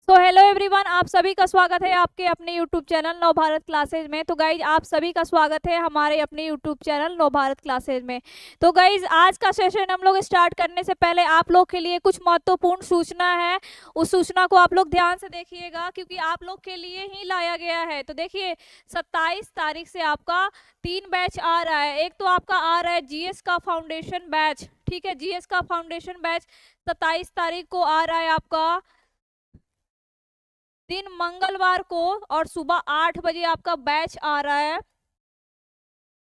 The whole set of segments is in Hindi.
तो हेलो एवरीवन, आप सभी का स्वागत है आपके अपने यूट्यूब चैनल नव भारत क्लासेज में। तो गाइज आप सभी का स्वागत है हमारे अपने यूट्यूब चैनल नव भारत क्लासेज में। तो गाइज आज का सेशन हम लोग स्टार्ट करने से पहले आप लोग के लिए कुछ महत्वपूर्ण सूचना है। उस सूचना को आप लोग ध्यान से देखिएगा क्योंकि आप लोग के लिए ही लाया गया है। तो देखिए 27 तारीख से आपका 3 बैच आ रहा है। एक तो आपका आ रहा है जीएस का फाउंडेशन बैच, ठीक है। जीएस का फाउंडेशन बैच 27 तारीख को आ रहा है आपका दिन मंगलवार को, और सुबह 8 बजे आपका बैच आ रहा है।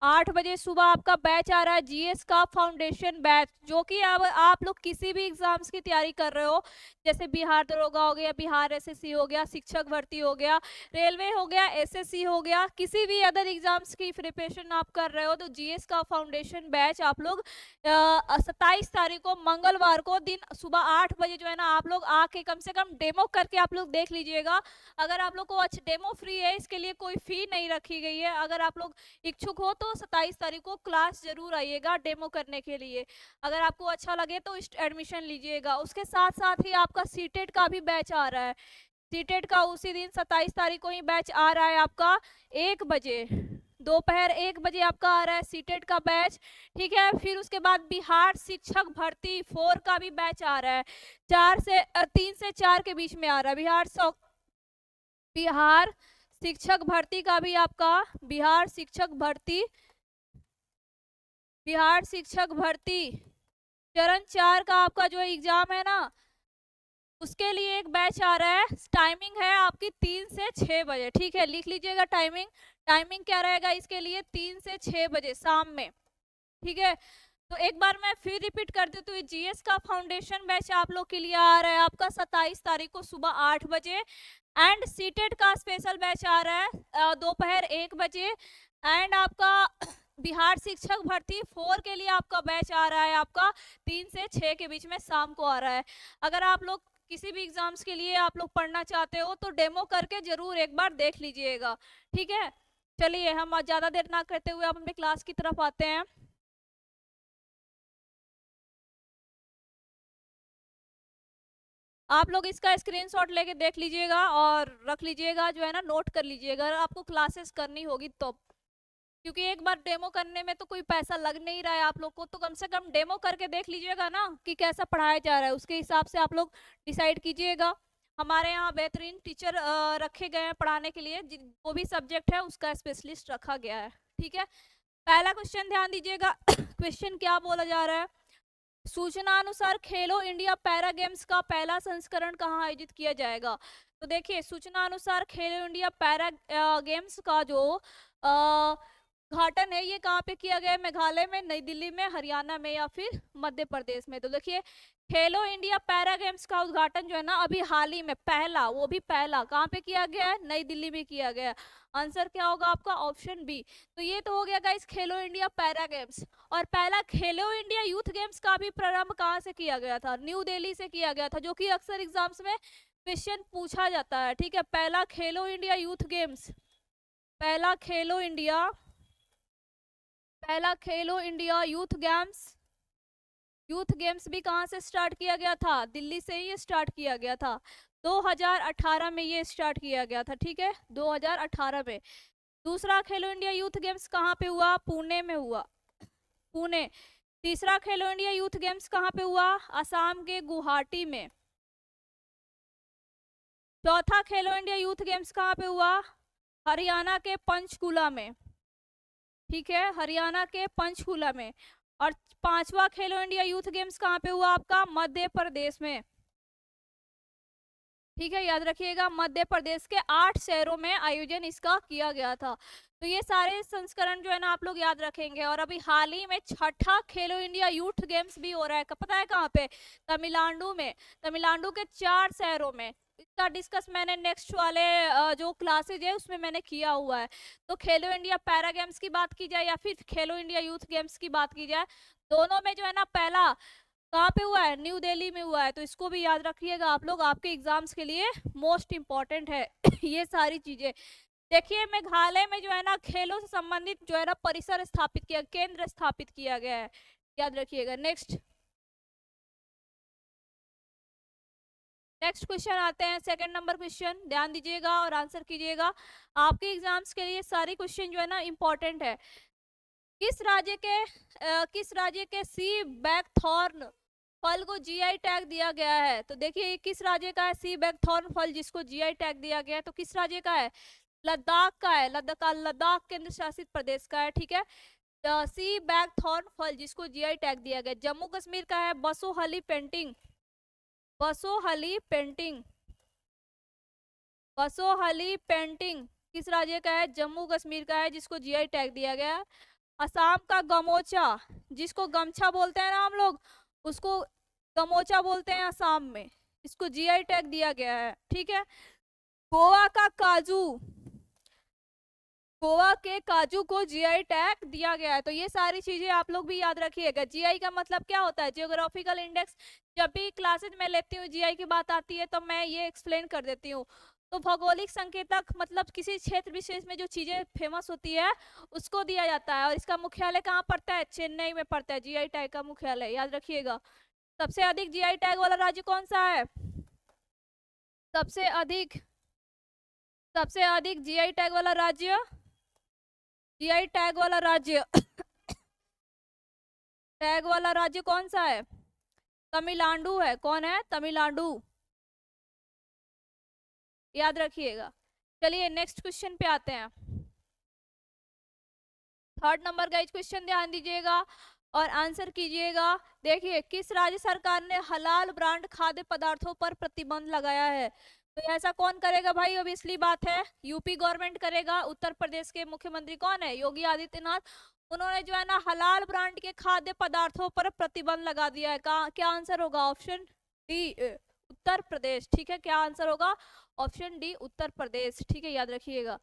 8 बजे सुबह आपका बैच आ रहा है जीएस का फाउंडेशन बैच, जो कि अब आप लोग किसी भी एग्जाम्स की तैयारी कर रहे हो, जैसे बिहार दरोगा हो गया, बिहार एसएससी हो गया, शिक्षक भर्ती हो गया, रेलवे हो गया, एसएससी हो गया, किसी भी अदर एग्जाम्स की प्रिपरेशन आप कर रहे हो, तो जीएस का फाउंडेशन बैच आप लोग 27 तारीख को मंगलवार को दिन सुबह 8 बजे जो है ना, आप लोग आके कम से कम डेमो करके आप लोग देख लीजिएगा। अगर आप लोग को अच्छा डेमो फ्री है, इसके लिए कोई फी नहीं रखी गई है। अगर आप लोग इच्छुक हो तो 27 तारीख को क्लास जरूर आइएगा डेमो करने के लिए। अगर आपको अच्छा लगे तो एडमिशन लीजिएगा। उसके साथ साथ ही आपका सीटेट का भी बैच आ रहा है। सीटेट का उसी दिन 27 तारीख को ही बैच आ रहा है आपका 1 बजे, दोपहर 1 बजे आपका आ रहा है सीटेट का बैच, ठीक है। फिर उसके बाद बिहार शिक्षक भर्ती 4 का भी बैच आ रहा है। 3 से 4 के बीच में आ रहा है बिहार शिक्षक भर्ती का भी आपका बिहार शिक्षक भर्ती चरण 4 का आपका जो एग्जाम है ना, उसके लिए एक बैच आ रहा है। टाइमिंग है आपकी 3 से 6 बजे, ठीक है। लिख लीजिएगा टाइमिंग क्या रहेगा इसके लिए, 3 से 6 बजे शाम में, ठीक है। तो एक बार मैं फिर रिपीट कर देती हूँ, जीएस का फाउंडेशन बैच आप लोग के लिए आ रहा है आपका 27 तारीख को सुबह 8 बजे, एंड सीटेट का स्पेशल बैच आ रहा है दोपहर 1 बजे, एंड आपका बिहार शिक्षक भर्ती 4 के लिए आपका बैच आ रहा है आपका 3 से 6 के बीच में शाम को आ रहा है। अगर आप लोग किसी भी एग्जाम्स के लिए आप लोग पढ़ना चाहते हो तो डेमो करके जरूर एक बार देख लीजिएगा, ठीक है। चलिए हम ज्यादा देर ना करते हुए अपने क्लास की तरफ आते हैं। आप लोग इसका स्क्रीनशॉट लेके देख लीजिएगा और रख लीजिएगा, जो है ना नोट कर लीजिएगा अगर आपको क्लासेस करनी होगी तो। क्योंकि एक बार डेमो करने में तो कोई पैसा लग नहीं रहा है आप लोग को, तो कम से कम डेमो करके देख लीजिएगा ना कि कैसा पढ़ाया जा रहा है, उसके हिसाब से आप लोग डिसाइड कीजिएगा। हमारे यहाँ बेहतरीन टीचर रखे गए हैं पढ़ाने के लिए, जो भी सब्जेक्ट है उसका स्पेशलिस्ट रखा गया है, ठीक है। पहला क्वेश्चन ध्यान दीजिएगा। क्वेश्चन क्या बोला जा रहा है, सूचना अनुसार खेलो इंडिया पैरा गेम्स का पहला संस्करण कहाँ आयोजित किया जाएगा। तो देखिए सूचना अनुसार खेलो इंडिया पैरा गेम्स का जो उद्घाटन है ये कहाँ पे किया गया है, मेघालय में, नई दिल्ली में, हरियाणा में या फिर मध्य प्रदेश में। तो देखिए खेलो इंडिया पैरा गेम्स का उद्घाटन जो है ना अभी हाल ही में पहला कहाँ पे किया गया है, नई दिल्ली में किया गया है। आंसर क्या होगा आपका, ऑप्शन बी। तो ये तो हो गया गाइस खेलो इंडिया पैरा गेम्स। और पहला खेलो इंडिया यूथ गेम्स का भी प्रारंभ कहाँ से किया गया था, न्यू दिल्ली से किया गया था, जो कि अक्सर एग्जाम्स में क्वेश्चन पूछा जाता है, ठीक है। पहला खेलो इंडिया यूथ गेम्स, पहला खेलो इंडिया यूथ गेम्स भी कहाँ से स्टार्ट किया गया था, दिल्ली से ही स्टार्ट किया गया था। 2018 में ये स्टार्ट किया गया था, ठीक है, 2018 में। दूसरा खेलो इंडिया यूथ गेम्स कहाँ पे हुआ, पुणे में हुआ, पुणे। तीसरा खेलो इंडिया यूथ गेम्स कहाँ पे हुआ, असम के गुवाहाटी में। चौथा खेलो इंडिया यूथ गेम्स कहाँ पे हुआ, हरियाणा के पंचकुला में, ठीक है, हरियाणा के पंचकुला में। और पांचवा खेलो इंडिया यूथ गेम्स कहाँ पे हुआ आपका, मध्य प्रदेश में, ठीक है। याद रखिएगा मध्य प्रदेश के 8 शहरों में आयोजन इसका किया गया था। तो ये सारे संस्करण जो है ना आप लोग याद रखेंगे। और अभी हाल ही में छठा खेलो इंडिया यूथ गेम्स भी हो रहा है, पता है कहाँ पे, तमिलनाडु में, तमिलनाडु के 4 शहरों में। इसका डिस्कस मैंने नेक्स्ट वाले जो क्लासेज है उसमें मैंने किया हुआ है। तो खेलो इंडिया पैरा गेम्स की बात की जाए या फिर खेलो इंडिया यूथ गेम्स की बात की जाए, दोनों में जो है ना पहला कहाँ पे हुआ है, न्यू दिल्ली में हुआ है। तो इसको भी याद रखिएगा आप लोग, आपके एग्जाम्स के लिए मोस्ट इंपॉर्टेंट है ये सारी चीजें। देखिए मेघालय में जो है ना खेलों से संबंधित जो है ना परिसर स्थापित किया, केंद्र स्थापित किया गया है, याद रखिएगा। नेक्स्ट नेक्स्ट क्वेश्चन आते हैं, सेकंड नंबर क्वेश्चन, ध्यान दीजिएगा और आंसर कीजिएगा। आपके एग्जाम्स के लिए सारी क्वेश्चन जो है ना इंपॉर्टेंट है। किस राज्य के सी बैकथॉर्न फल को जीआई टैग दिया गया है? तो देखिए किस राज्य का है सी बैकथॉर्न फल जिसको जीआई टैग दिया गया है, तो किस राज्य का है? लद्दाख का है। लद्दाख केंद्र शासित प्रदेश का है, ठीक है। सी बैकथॉर्न फल जिसको जीआई टैग दिया गया। जम्मू कश्मीर का है Basohli painting. Basohli painting, Basohli painting किस राज्य का है? जम्मू कश्मीर का है, जिसको जीआई टैग दिया गया है। असम का गमोचा, जिसको गमछा बोलते हैं ना हम लोग, उसको गमोचा बोलते हैं असम में, इसको जीआई टैग दिया गया है, ठीक है। गोवा का काजू, गोवा के काजू को जीआई टैग दिया गया है। तो ये सारी चीजें आप लोग भी याद रखिएगा। जीआई का मतलब क्या होता है? Geographical index. जब भी क्लासेज में लेती हूँ जीआई की बात आती है तो मैं ये एक्सप्लेन कर देती हूँ। तो भौगोलिक संकेतक मतलब किसी क्षेत्र विशेष में जो चीजें फेमस होती है उसको दिया जाता है। और इसका मुख्यालय कहाँ पड़ता है? चेन्नई में पड़ता है जीआई टैग का मुख्यालय, याद रखिएगा। सबसे अधिक जीआई टैग वाला राज्य कौन सा है? सबसे अधिक जीआई टैग वाला राज्य, जीआई टैग वाला राज्य टैग वाला राज्य कौन सा है? तमिलनाडु है। कौन है? तमिलनाडु, याद रखिएगा। चलिए नेक्स्ट क्वेश्चन पे आते हैं। थर्ड नंबर का क्वेश्चन ध्यान दीजिएगा और आंसर कीजिएगा। देखिए किस राज्य सरकार ने हलाल ब्रांड खाद्य पदार्थों पर प्रतिबंध लगाया है? तो ऐसा कौन करेगा भाई? ऑब्वियसली बात है यूपी गवर्नमेंट करेगा। उत्तर प्रदेश के मुख्यमंत्री कौन है? योगी आदित्यनाथ। उन्होंने जो है ना हलाल ब्रांड के खाद्य पदार्थों पर प्रतिबंध लगा दिया है। क्या आंसर होगा? ऑप्शन डी उत्तर प्रदेश, ठीक है। क्या आंसर होगा? ऑप्शन डी उत्तर प्रदेश, ठीक है, याद रखिएगा।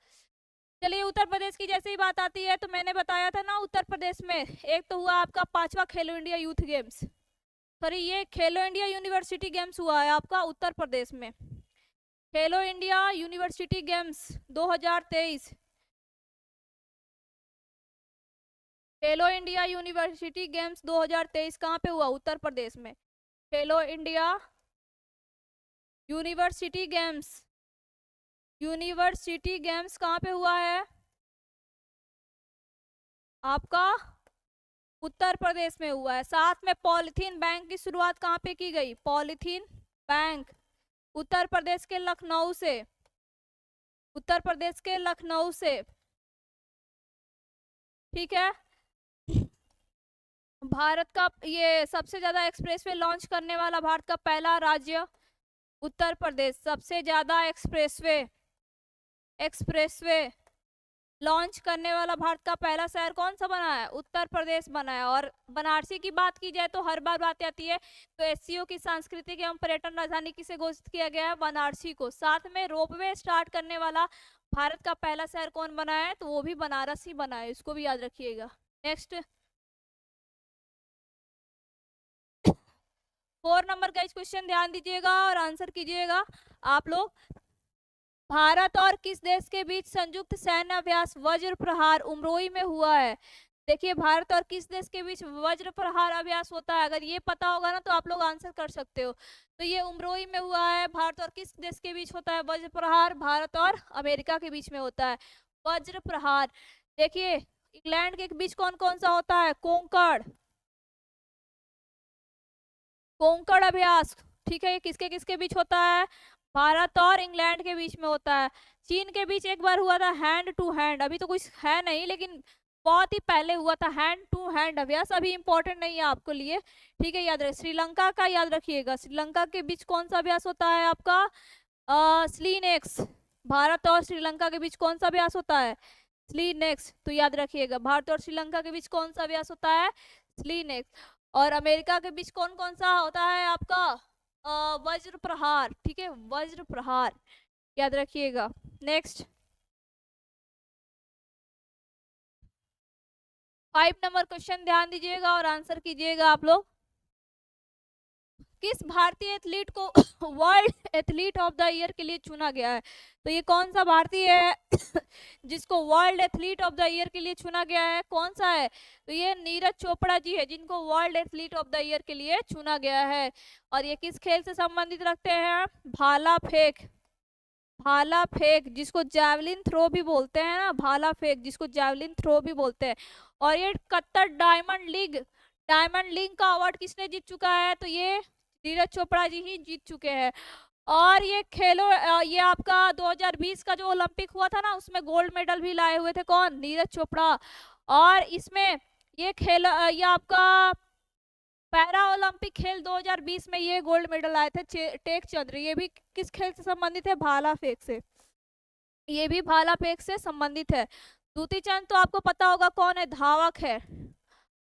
चलिए उत्तर प्रदेश की जैसे ही बात आती है तो मैंने बताया था ना, उत्तर प्रदेश में एक तो हुआ आपका 5वां खेलो इंडिया यूथ गेम्स, सॉरी ये खेलो इंडिया यूनिवर्सिटी गेम्स हुआ है आपका उत्तर प्रदेश में। खेलो इंडिया यूनिवर्सिटी गेम्स 2023, खेलो इंडिया यूनिवर्सिटी गेम्स 2023 कहाँ पे हुआ? उत्तर प्रदेश में। खेलो India university games, university games कहाँ पे हुआ है आपका? उत्तर प्रदेश में हुआ है। साथ में पॉलिथीन बैंक की शुरुआत कहाँ पे की गई? पॉलिथीन बैंक उत्तर प्रदेश के लखनऊ से, उत्तर प्रदेश के लखनऊ से, ठीक है। भारत का ये सबसे ज्यादा एक्सप्रेसवे लॉन्च करने वाला भारत का पहला राज्य उत्तर प्रदेश। सबसे ज्यादा एक्सप्रेसवे लॉन्च करने वाला भारत का पहला शहर कौन सा बना है? उत्तर प्रदेश बना है। और बनारसी की बात की जाए तो हर बार बात आती है, तो एससीओ की सांस्कृतिक एवं पर्यटन राजधानी किसे घोषित किया गया है? बनारसी को। साथ में रोपवे स्टार्ट करने वाला भारत का पहला शहर कौन बना है? तो वो भी बनारस ही बना है, इसको भी याद रखिएगा। नेक्स्ट 4 नंबर का क्वेश्चन ध्यान दीजिएगा और आंसर कीजिएगा आप लोग। भारत और किस देश के बीच संयुक्त सैन्य अभ्यास वज्र प्रहार उमरोई में हुआ है? देखिए भारत और किस देश के बीच वज्र प्रहार अभ्यास होता है, अगर ये पता होगा ना तो आप लोग आंसर कर सकते हो। तो ये उमरोई में हुआ है। भारत और किस देश के बीच होता है वज्र प्रहार? भारत और अमेरिका के बीच में होता है वज्र प्रहार। देखिए इंग्लैंड के बीच कौन कौन सा होता है? कोंकण, कोंकण अभ्यास, ठीक है। ये किसके किसके बीच होता है? भारत और इंग्लैंड के बीच में होता है। चीन के बीच एक बार हुआ था हैंड टू हैंड, अभी तो कुछ है नहीं लेकिन बहुत ही पहले हुआ था हैंड टू हैंड अभ्यास, अभी इंपॉर्टेंट नहीं है आपको लिए, ठीक है, याद रहे। श्रीलंका का याद रखिएगा, श्रीलंका के बीच कौन सा अभ्यास होता है आपका? स्लीनेक्स। भारत और श्रीलंका के बीच कौन सा अभ्यास होता है? स्लीनेक्स, तो याद रखिएगा भारत और श्रीलंका के बीच कौन सा अभ्यास होता है? स्लीनेक्स। और अमेरिका के बीच कौन कौन सा होता है आपका? वज्र प्रहार, ठीक है, वज्र प्रहार, याद रखिएगा। नेक्स्ट 5 नंबर क्वेश्चन ध्यान दीजिएगा और आंसर कीजिएगा आप लोग। किस भारतीय एथलीट को world athlete of the year के लिए चुना गया है? तो ये कौन सा भारतीय है जिसको world athlete of the year के लिए चुना गया है? कौन सा है? तो ये नीरज चोपड़ा जी है जिनको world athlete of the year के लिए चुना गया है। और ये किस खेल से संबंधित रखते हैं? भाला फेंक। भाला फेंक जिसको जैवलिन थ्रो भी बोलते हैं ना, भाला फेंक जिसको जैवलिन थ्रो भी बोलते हैं। और ये कतर डायमंड लीग का अवार्ड किसने जीत चुका है? तो ये नीरज चोपड़ा जी ही जीत चुके हैं। और ये ये आपका 2020 का जो ओलंपिक हुआ था ना, उसमें गोल्ड मेडल भी लाए हुए थे कौन? नीरज चोपड़ा। और इसमें ये आपका पैरा ओलंपिक खेल 2020 में ये गोल्ड मेडल आए थे टेक चंद्र। ये भी किस खेल से संबंधित है? भाला फेंक से। ये भी भाला फेंक से संबंधित है। दूती चंद तो आपको पता होगा कौन है, धावक है।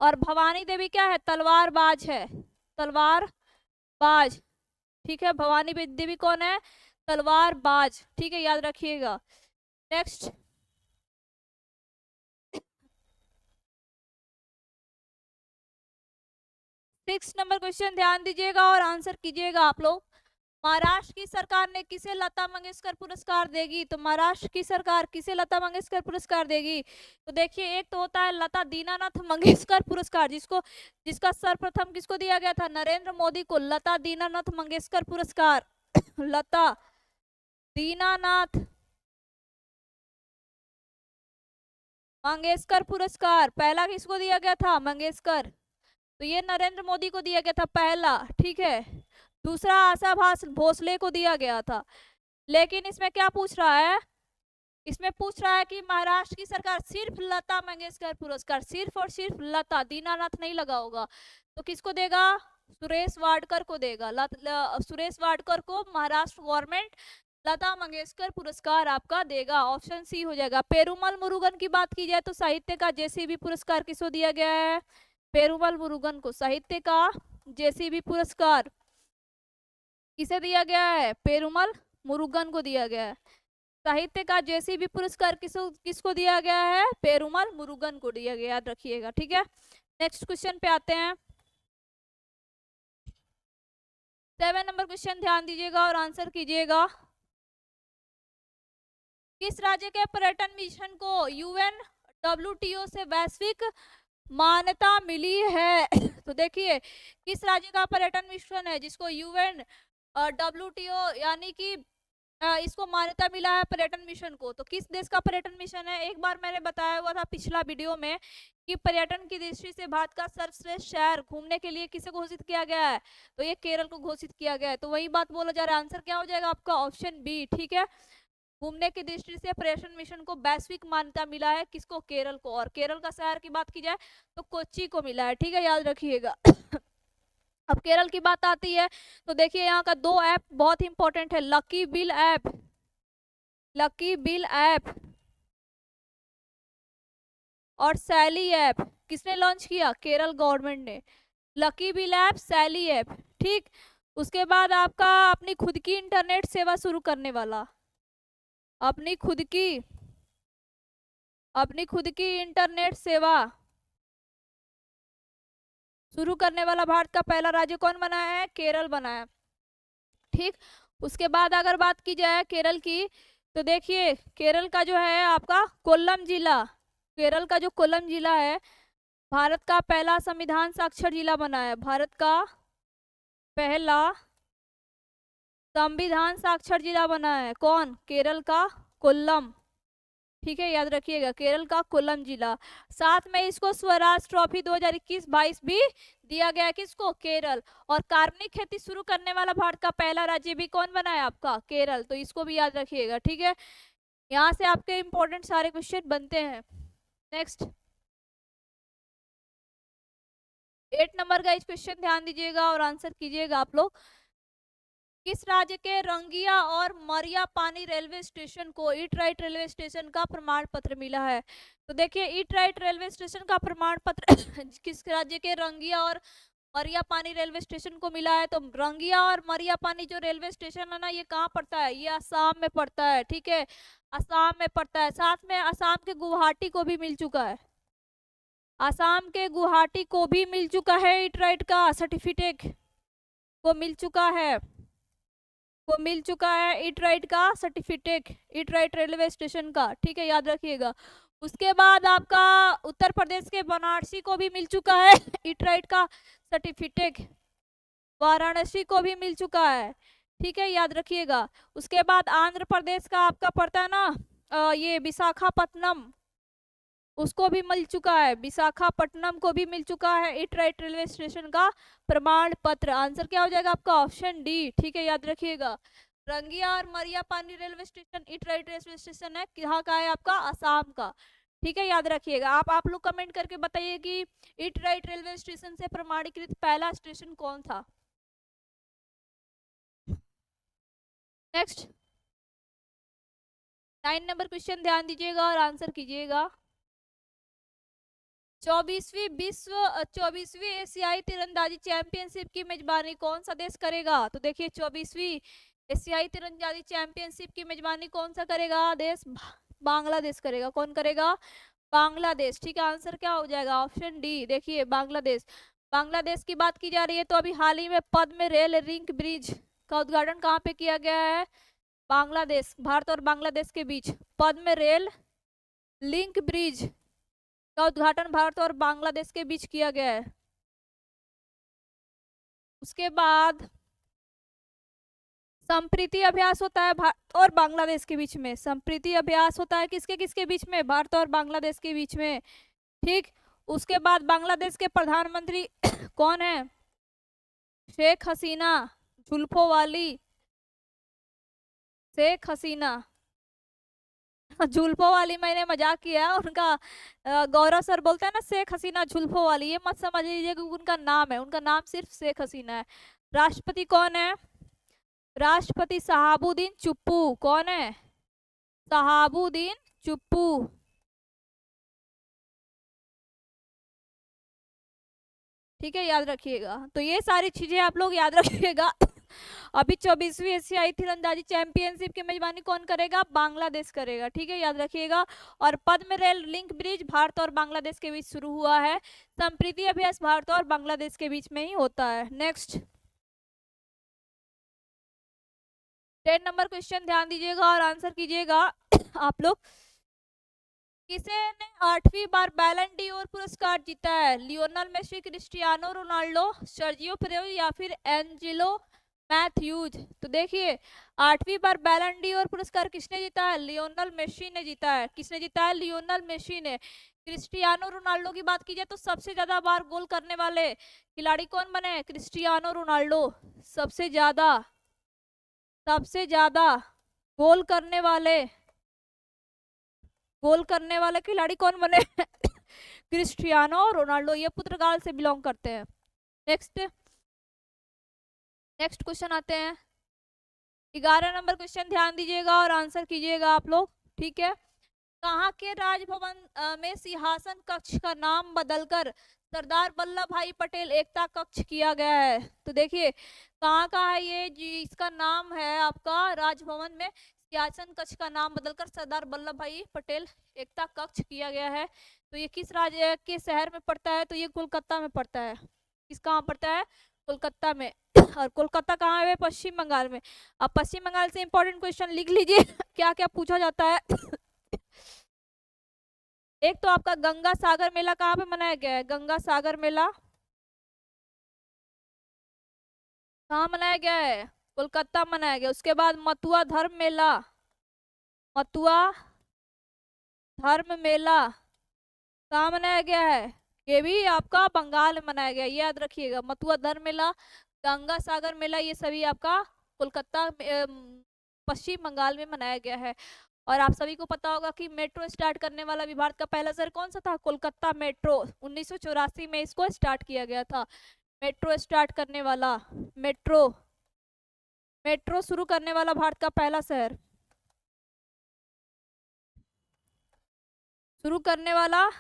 और भवानी देवी क्या है? तलवारबाज है, तलवारबाज। ठीक है, भवानी देवी कौन है? तलवारबाज। ठीक है, याद रखिएगा। नेक्स्ट 6 नंबर क्वेश्चन ध्यान दीजिएगा और आंसर कीजिएगा आप लोग। महाराष्ट्र की सरकार ने किसे लता मंगेशकर पुरस्कार देगी? तो महाराष्ट्र की सरकार किसे लता मंगेशकर पुरस्कार देगी? तो देखिए, एक तो होता है लता दीनानाथ मंगेशकर पुरस्कार, जिसका सर्वप्रथम किसको दिया गया था? नरेंद्र मोदी को लता दीनानाथ मंगेशकर पुरस्कार लता दीनानाथ मंगेशकर पुरस्कार पहला किसको दिया गया था? मंगेशकर। तो ये नरेंद्र मोदी को दिया गया था पहला। ठीक है, दूसरा आशा भोसले को दिया गया था। लेकिन इसमें क्या पूछ रहा है? इसमें पूछ रहा है कि महाराष्ट्र की सरकार सिर्फ लता मंगेशकर पुरस्कार, सिर्फ और सिर्फ लता, दीनानाथ नहीं लगा होगा, तो किसको देगा? सुरेश वाडकर को देगा। सुरेश वाडकर को महाराष्ट्र गवर्नमेंट लता मंगेशकर पुरस्कार आपका देगा। ऑप्शन सी हो जाएगा। पेरुमल मुरुगन की बात की जाए तो साहित्य का जेसीबी पुरस्कार किसको दिया गया है? पेरुमल मुरुगन को साहित्य का जेसीबी पुरस्कार किसे दिया गया है? पेरुमल मुरुगन को दिया गया है। साहित्य का जेसीबी पुरस्कार किसको दिया गया है? पेरुमल मुरुगन को दिया गया, याद रखिएगा। ठीक है, नेक्स्ट क्वेश्चन पे आते हैं। 7 नंबर क्वेश्चन ध्यान दीजिएगा और आंसर कीजिएगा। किस राज्य के पर्यटन मिशन को UNWTO से वैश्विक मान्यता मिली है? तो देखिए, किस राज्य का पर्यटन मिशन है जिसको UNWTO यानी कि इसको मान्यता मिला है पर्यटन मिशन को? तो किस देश का पर्यटन मिशन है? एक बार मैंने बताया हुआ था पिछला वीडियो में कि पर्यटन की दृष्टि से भारत का सर्वश्रेष्ठ शहर घूमने के लिए किसे घोषित किया गया है? तो ये केरल को घोषित किया गया है। तो वही बात बोला जा रहा है, आंसर क्या हो जाएगा आपका? Option B. ठीक है, घूमने की दृष्टि से पर्यटन मिशन को वैश्विक मान्यता मिला है, किसको? केरल को। और केरल का शहर की बात की जाए तो कोच्चि को मिला है। ठीक है, याद रखिएगा। अब केरल की बात आती है तो देखिए, यहाँ का 2 ऐप बहुत इंपॉर्टेंट है। लकी बिल ऐप और सैली ऐप किसने लॉन्च किया? केरल गवर्नमेंट ने। लकी बिल ऐप, सैली ऐप। ठीक, उसके बाद आपका अपनी खुद की इंटरनेट सेवा शुरू करने वाला, अपनी खुद की इंटरनेट सेवा शुरू करने वाला भारत का पहला राज्य कौन बनाया है? केरल बनाया। ठीक, उसके बाद अगर बात की जाए केरल की तो देखिए, केरल का जो है आपका कोल्लम जिला, केरल का जो कोल्लम जिला है भारत का पहला संविधान साक्षर जिला बना है। भारत का पहला संविधान साक्षर जिला बना है कौन? केरल का कोल्लम। ठीक है, याद रखिएगा, केरल का कोल्लम जिला। साथ में इसको स्वराज ट्रॉफी 2021-22 भी दिया गया है, किसको? केरल। और कार्बनिक खेती शुरू करने वाला भारत का पहला राज्य भी कौन बना है आपका? केरल। तो इसको भी याद रखिएगा। ठीक है, यहाँ से आपके इंपॉर्टेंट सारे क्वेश्चन बनते हैं। नेक्स्ट 8 नंबर का इस क्वेश्चन ध्यान दीजिएगा और आंसर कीजिएगा आप लोग। किस राज्य के रंगिया और मरिया पानी रेलवे स्टेशन को ईट राइट रेलवे स्टेशन का प्रमाण पत्र मिला है? तो देखिए, ईट राइट रेलवे स्टेशन का प्रमाण पत्र किस राज्य के रंगिया और मरिया पानी रेलवे स्टेशन को मिला है? तो रंगिया और मरिया पानी जो रेलवे स्टेशन है ना, ये कहाँ पड़ता है? ये असम में पड़ता है। ठीक है, असम में पड़ता है। साथ में असम के गुवाहाटी को भी मिल चुका है, असम के गुवाहाटी को भी मिल चुका है ईट राइट का सर्टिफिकेट। को मिल चुका है, को मिल चुका है इटराइट का सर्टिफिकेट, इटराइट रेलवे स्टेशन का, ठीक है, याद रखिएगा। उसके बाद आपका उत्तर प्रदेश के बनारसी को भी मिल चुका है इटराइट का सर्टिफिकेट, वाराणसी को भी मिल चुका है, ठीक है, याद रखिएगा। उसके बाद आंध्र प्रदेश का आपका पड़ता है ना ये विशाखापट्टनम, उसको भी मिल चुका है, विशाखापट्टनम को भी मिल चुका है इटराइट रेलवे स्टेशन का प्रमाण पत्र। आंसर क्या हो जाएगा आपका ऑप्शन डी, ठीक है, याद रखिएगा। रंगिया और मरिया पानी रेलवे स्टेशन इटराइट रेलवे स्टेशन है, कहाँ का है आपका, असम का, ठीक है, याद रखिएगा। आप लोग कमेंट करके बताइए कि इटराइट रेलवे स्टेशन से प्रमाणीकृत पहला स्टेशन कौन था। नेक्स्ट 9 नंबर क्वेश्चन ध्यान दीजिएगा और आंसर कीजिएगा। 24वीं एशियाई तीरंदाजी चैंपियनशिप की मेजबानी कौन सा देश करेगा। तो देखिए 24वीं एशियाई तीरंदाजी चैंपियनशिप की मेजबानी कौन सा करेगा, देश बांग्लादेश करेगा। कौन करेगा, बांग्लादेश, ठीक है। आंसर क्या हो जाएगा, ऑप्शन डी, देखिए बांग्लादेश। बांग्लादेश की बात की जा रही है तो अभी हाल ही में पद्म रेल लिंक ब्रिज का उद्घाटन कहाँ पे किया गया है, बांग्लादेश, भारत और बांग्लादेश के बीच पद्म रेल लिंक ब्रिज का उद्घाटन भारत और बांग्लादेश के बीच किया गया है। उसके बाद संप्रीति अभ्यास होता है भारत और बांग्लादेश के बीच में, संप्रीति अभ्यास होता है किसके किसके बीच में, भारत और बांग्लादेश के बीच में, ठीक। उसके बाद बांग्लादेश के प्रधानमंत्री कौन है, शेख हसीना, जुल्फों वाली शेख हसीना जुल्फों वाली मैंने मजाक किया उनका, गौरव सर बोलते हैं ना शेख हसीना जुल्फों वाली, ये मत समझ लीजिए कि उनका नाम है, उनका नाम सिर्फ शेख हसीना है। राष्ट्रपति कौन है, राष्ट्रपति शहाबुद्दीन चुप्पू, कौन है, शहाबुद्दीन चुप्पू, ठीक है, याद रखिएगा। तो ये सारी चीजें आप लोग याद रखिएगा। अभी 24वीं एशियाई तीरंदाजी चैंपियनशिप की मेजबानी कौन करेगा, बांग्लादेश करेगा, ठीक है, याद रखिएगा। और पद्म रेल लिंक ब्रिज भारत और बांग्लादेश के बीच शुरू हुआ है, संप्रीति अभ्यास भारत और बांग्लादेश के बीच में ही होता है। नेक्स्ट 10 नंबर क्वेश्चन ध्यान दीजिएगा और आंसर कीजिएगा आप लोग। किसे ने 8वीं बार बैलन डी और पुरस्कार जीता है, Lionel Messi, Cristiano Ronaldo, Sergio Perez या फिर एंजेलो मैथ्यूज। तो देखिए 8वीं बार बैलन डी और पुरस्कार किसने जीता है, लियोनल मेसी ने जीता है। किसने जीता है, लियोनल मेसी ने। क्रिस्टियानो रोनाल्डो की बात की जाए तो सबसे ज्यादा बार गोल करने वाले खिलाड़ी कौन बने, क्रिस्टियानो रोनाल्डो, सबसे ज्यादा गोल करने वाले खिलाड़ी कौन बने क्रिस्टियानो रोनाल्डो, ये पुर्तगाल से बिलोंग करते हैं। नेक्स्ट क्वेश्चन आते हैं, 11 नंबर क्वेश्चन ध्यान दीजिएगा और आंसर कीजिएगा आप लोग, ठीक है। कहाँ के राजभवन में सिंहासन कक्ष का नाम बदलकर सरदार वल्लभ भाई पटेल एकता कक्ष किया गया है। तो देखिए कहाँ का है ये जी, इसका नाम है आपका राजभवन में सिंहासन कक्ष का नाम बदलकर सरदार वल्लभ भाई पटेल एकता कक्ष किया गया है। तो ये किस राज्य के शहर में पड़ता है, तो ये कोलकाता में पड़ता है। किस कहाँ पड़ता है, कोलकाता में। और कोलकाता कहाँ है, पश्चिम बंगाल में। अब पश्चिम बंगाल से इंपॉर्टेंट क्वेश्चन लिख लीजिए क्या क्या पूछा जाता है। एक तो आपका गंगा सागर मेला कहाँ पे मनाया गया है, गंगा सागर मेला कहाँ मनाया गया है, कोलकाता मनाया गया। उसके बाद मथुआ धर्म मेला, मथुआ धर्म मेला कहाँ मनाया गया है, ये भी आपका बंगाल में मनाया गया, याद रखिएगा। मथुआ धर्म मेला, गंगा सागर मेला, ये सभी आपका कोलकाता पश्चिम बंगाल में मनाया गया है। और आप सभी को पता होगा कि मेट्रो स्टार्ट करने वाला भी भारत का पहला शहर कौन सा था, कोलकाता मेट्रो 1984 में इसको स्टार्ट किया गया था। मेट्रो स्टार्ट करने वाला, मेट्रो शुरू करने वाला भारत का पहला शहर, शुरू करने वाला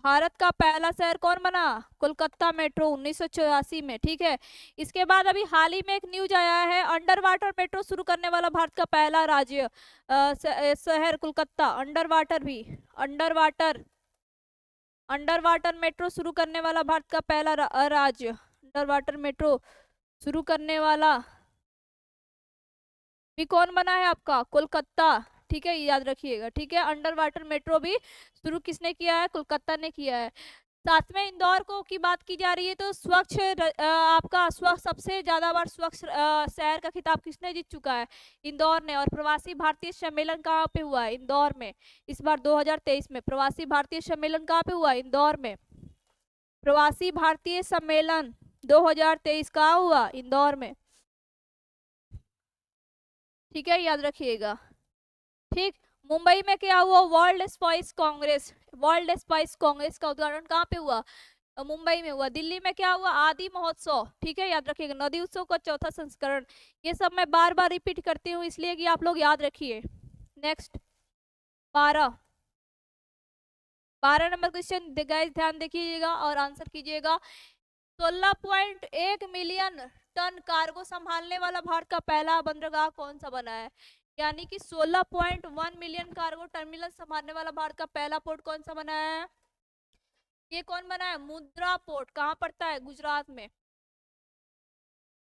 भारत का पहला शहर कौन बना, कोलकाता मेट्रो 1984 में, ठीक है। इसके बाद अभी हाल ही में एक न्यूज आया है, अंडर वाटर मेट्रो शुरू करने वाला भारत का पहला राज्य शहर कोलकाता, अंडर वाटर मेट्रो शुरू करने वाला भारत का पहला राज्य, अंडर वाटर मेट्रो शुरू करने वाला भी कौन बना है आपका? कोलकाता। ठीक है, याद रखिएगा। ठीक है, अंडर वाटर मेट्रो भी शुरू किसने किया है? कोलकाता ने किया है। साथ में इंदौर को की बात की जा रही है तो स्वच्छ आपका स्वच्छ सबसे ज्यादा बार स्वच्छ शहर का खिताब किसने जीत चुका है? इंदौर ने। और प्रवासी भारतीय सम्मेलन कहाँ पे हुआ है? इंदौर में। इस बार 2023 में प्रवासी भारतीय सम्मेलन कहाँ पे हुआ है? इंदौर में। प्रवासी भारतीय सम्मेलन 2023 कहाँ हुआ? इंदौर में। ठीक है, याद रखिएगा। ठीक। मुंबई में क्या हुआ? World spice Congress. World spice Congress का उद्घाटन कहाँ पे हुआ? मुंबई में हुआ। दिल्ली में क्या हुआ? आदि महोत्सव। ठीक है, याद रखिएगा। नदी उत्सव का चौथा संस्करण। ये सब मैं बार बार रिपीट करती हूँ इसलिए कि आप लोग याद रखिए। नेक्स्ट 12 नंबर क्वेश्चन गाइस ध्यान देखिएगा और आंसर कीजिएगा। 16.1 मिलियन टन कार्गो संभालने वाला भारत का पहला बंदरगाह कौन सा बना है? यानी कि 16.1 मिलियन कार्गो टर्मिनल संभालने वाला भारत का पहला पोर्ट कौन सा बना है? ये कौन बना है? मुंद्रा पोर्ट। कहाँ पड़ता है? गुजरात में।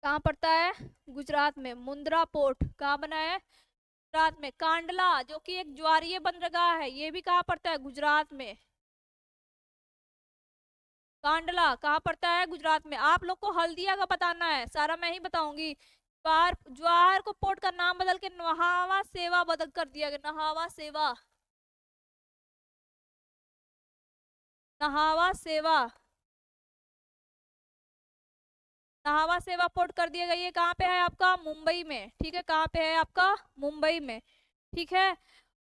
कहाँ पड़ता है? गुजरात में। मुंद्रा पोर्ट कहाँ बना है? गुजरात में। कांडला जो कि एक ज्वारीय बंदरगाह है, ये भी कहाँ पड़ता है? गुजरात में। कांडला कहाँ पड़ता है? गुजरात में। आप लोग को हल्दिया का बताना है, सारा मैं ही बताऊंगी। ज्वार ज्वार को पोर्ट का नाम बदल के नहावा सेवा बदल कर दिया गया। नहावा सेवा। नहावा सेवा। नहावा सेवा पोर्ट कर दिया गया। ये कहाँ पे है आपका? मुंबई में। ठीक है, कहाँ पे है आपका? मुंबई में। ठीक है।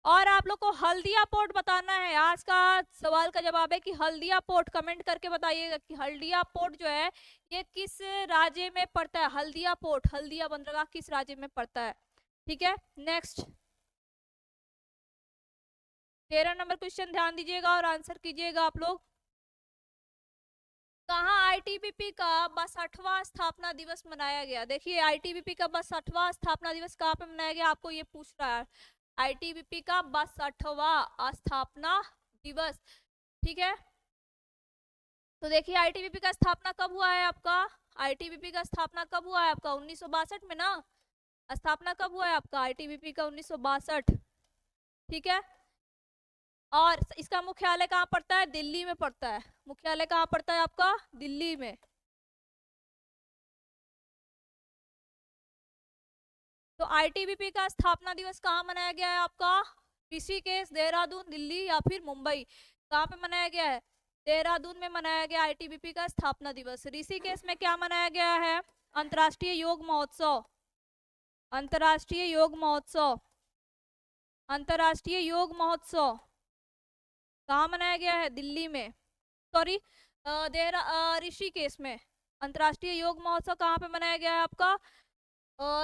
और आप लोग को हल्दिया पोर्ट बताना है। आज का सवाल का जवाब है कि हल्दिया पोर्ट। कमेंट करके बताइएगा कि हल्दिया पोर्ट जो है ये किस राज्य में पड़ता है? हल्दिया पोर्ट, हल्दिया बंदरगाह किस राज्य में पड़ता है? ठीक है, नेक्स्ट 13 नंबर क्वेश्चन ध्यान दीजिएगा और आंसर कीजिएगा आप लोग। कहाँ आईटीबीपी का 62वां स्थापना दिवस मनाया गया? देखिए, आईटीबीपी का 62वां स्थापना दिवस कहाँ पे मनाया गया? आपको ये पूछ रहा है। आईटीबीपी का 62वां स्थापना दिवस। ठीक है, तो देखिए आईटीबीपी का स्थापना कब हुआ है आपका? आईटीबीपी का स्थापना कब हुआ है आपका? 1962 में ना। स्थापना कब हुआ है आपका आईटीबीपी का? 1962। ठीक है, और इसका मुख्यालय कहाँ पड़ता है? दिल्ली में पड़ता है। मुख्यालय कहाँ पड़ता है आपका? दिल्ली में। तो आईटीबीपी का स्थापना दिवस कहाँ मनाया गया है आपका? ऋषिकेश, देहरादून, दिल्ली या फिर मुंबई? कहाँ पे मनाया गया है? देहरादून में मनाया गया आईटीबीपी का स्थापना दिवस। ऋषिकेश में क्या मनाया गया है? अंतर्राष्ट्रीय योग महोत्सव। अंतर्राष्ट्रीय योग महोत्सव। अंतर्राष्ट्रीय योग महोत्सव कहाँ मनाया गया है? दिल्ली में। सॉरी, ऋषिकेश में। अंतर्राष्ट्रीय योग महोत्सव कहाँ पे मनाया गया है आपका?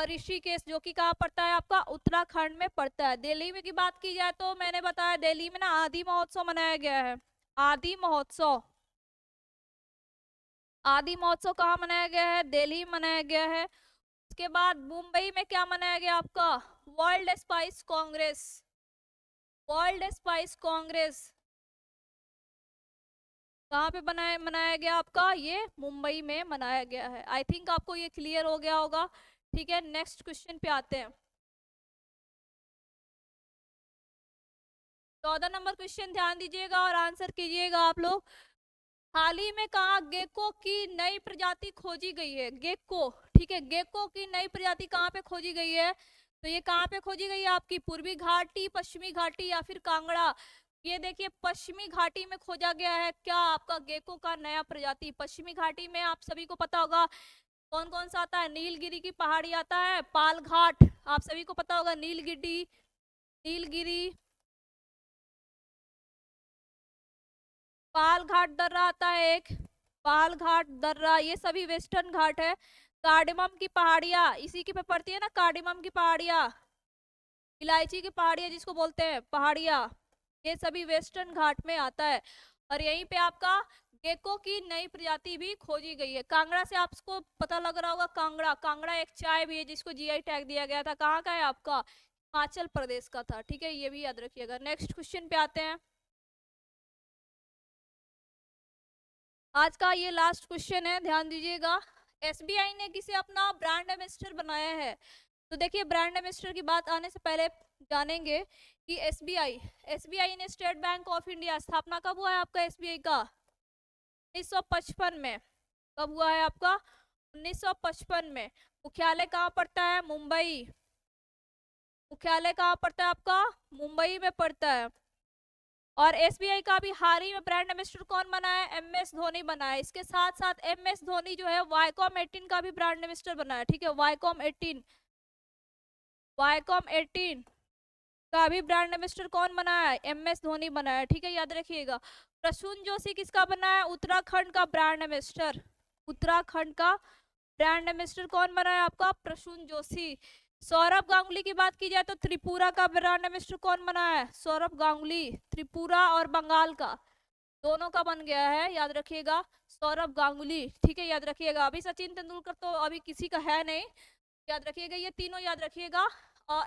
ऋषिकेश, जो कि कहाँ पड़ता है आपका? उत्तराखंड में पड़ता है। दिल्ली में की बात की जाए तो मैंने बताया दिल्ली में ना आदि महोत्सव मनाया गया है। आदि महोत्सव। आदि महोत्सव कहाँ मनाया गया है? दिल्ली में मनाया गया है। उसके बाद मुंबई में क्या मनाया गया आपका? World spice Congress. World spice Congress कहाँ पे मनाया गया आपका? ये मुंबई में मनाया गया है। आई थिंक आपको ये क्लियर हो गया होगा। ठीक है, नेक्स्ट क्वेश्चन पे आते हैं। 14 नंबर क्वेश्चन ध्यान दीजिएगा और आंसर कीजिएगा आप लोग। हाल ही में कहा गेको की नई प्रजाति खोजी गई है? गेको। ठीक है, गेको की नई प्रजाति कहाँ पे खोजी गई है? तो ये कहाँ पे खोजी गई है आपकी? पूर्वी घाटी, पश्चिमी घाटी या फिर कांगड़ा? ये देखिए, पश्चिमी घाटी में खोजा गया है क्या आपका गेको का नया प्रजाति? पश्चिमी घाटी में आप सभी को पता होगा कौन कौन सा आता है? नीलगिरी की पहाड़ी आता है, पाल घाट, आप सभी को पता होगा नीलगिरी। नीलगिरी, पाल घाट दर्रा आता है एक, पाल घाट दर्रा, ये सभी वेस्टर्न घाट है। कार्डेमम की पहाड़ियां इसी के पे पड़ती है ना, कार्डेमम की पहाड़ियां, इलायची की पहाड़ियां जिसको बोलते हैं पहाड़ियां, ये सभी वेस्टर्न घाट में आता है। और यहीं पे आपका गेको की नई प्रजाति भी खोजी गई है। कांगड़ा से आपको पता लग रहा होगा, कांगड़ा, कांगड़ा एक चाय भी है जिसको जीआई टैग दिया गया था। कहाँ का है आपका? हिमाचल प्रदेश का था। ठीक है, ये भी याद रखिएगा। नेक्स्ट क्वेश्चन पे आते हैं। आज का ये लास्ट क्वेश्चन है, ध्यान दीजिएगा। एसबीआई ने किसे अपना ब्रांड एम्बेसडर बनाया है? तो देखिए ब्रांड एम्बेसडर की बात आने से पहले जानेंगे कि एसबीआई ने स्टेट बैंक ऑफ इंडिया स्थापना कब हुआ है आपका एसबीआई का? 1955 में। कब हुआ है आपका? 1955 में। मुख्यालय कहाँ पड़ता है? मुंबई। मुख्यालय कहाँ पड़ता है आपका? मुंबई में पड़ता है। और एसबीआई का भी हाल ही में ब्रांड एम्बेसडर कौन बना है? एमएस धोनी बना है। इसके साथ साथ एमएस धोनी जो है वाईकॉम 18 का भी ब्रांड एम्बेसडर बना है। ठीक है, वाईकॉम 18 का भी ब्रांड एम्बेसडर कौन बना है? एमएस धोनी बना है। ठीक है, याद रखिएगा। प्रसून जोशी किसका बना है? उत्तराखंड का ब्रांड एम्बेसडर। उत्तराखंड का ब्रांड एम्बेसडर कौन बना है आपका? प्रसून जोशी। सौरभ गांगुली की बात की जाए तो त्रिपुरा का ब्रांड एम्बेसडर कौन बना है? सौरभ गांगुली। त्रिपुरा और बंगाल का दोनों का बन गया है, याद रखिएगा, सौरभ गांगुली। ठीक है, याद रखिएगा। अभी सचिन तेंदुलकर तो अभी किसी का है नहीं, याद रखिएगा ये तीनों याद रखिएगा।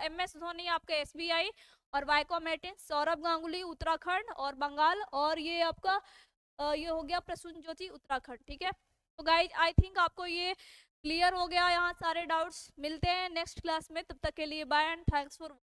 एमएस धोनी आपका एसबीआई और वाईकॉम 18, सौरभ गांगुली उत्तराखंड और बंगाल, और ये आपका ये हो गया प्रसून ज्योति उत्तराखंड। ठीक है, तो गाइज आई थिंक आपको ये क्लियर हो गया यहाँ सारे डाउट्स। मिलते हैं नेक्स्ट क्लास में, तब तक के लिए बाय एंड थैंक्स फॉर